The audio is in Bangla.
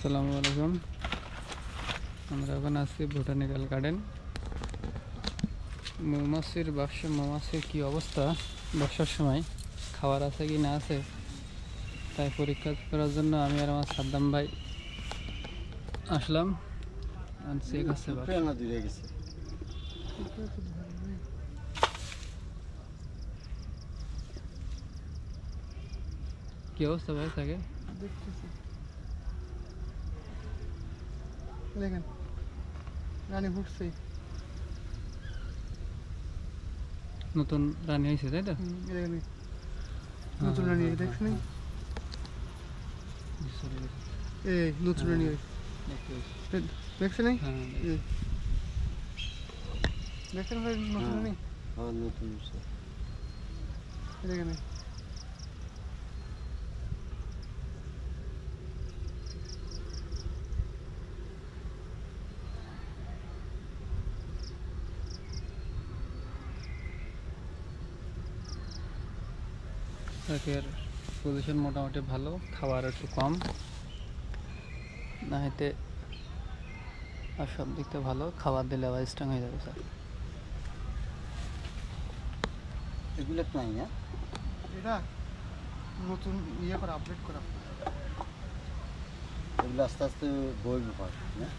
আসসালামু আলাইকুম। আমরা এখন আছি বোটানিক্যাল গার্ডেন। মৌমাছির মৌমাছির কী অবস্থা বর্ষার সময়, খাবার আছে কি না আছে তাই পরীক্ষা করার জন্য আমি আর আমার সাদ্দাম ভাই আসলাম। চেক আছে কি অবস্থা ভাই থাকে দেখতেছি। দেখেন রানী ফুটছে, নতুন রানী হয়েছে তাই তো? নতুন রানী দেখছ নাই? এই নতুন রানী দেখছে নাই? দেখছেন ভাই নতুন রানী? নতুন দেখেন এর পজিশন মোটামুটি ভালো, খাবার একটু কম না হইতে আর সব দিক থেকে ভালো। খাবার দিলে আবার স্ট্রং হয়ে যাবে স্যার। এগুলো নাই না, এটা নতুন ইয়ে করা, আপডেট করা। এগুলো আস্তে আস্তে বই ব্যাপার না।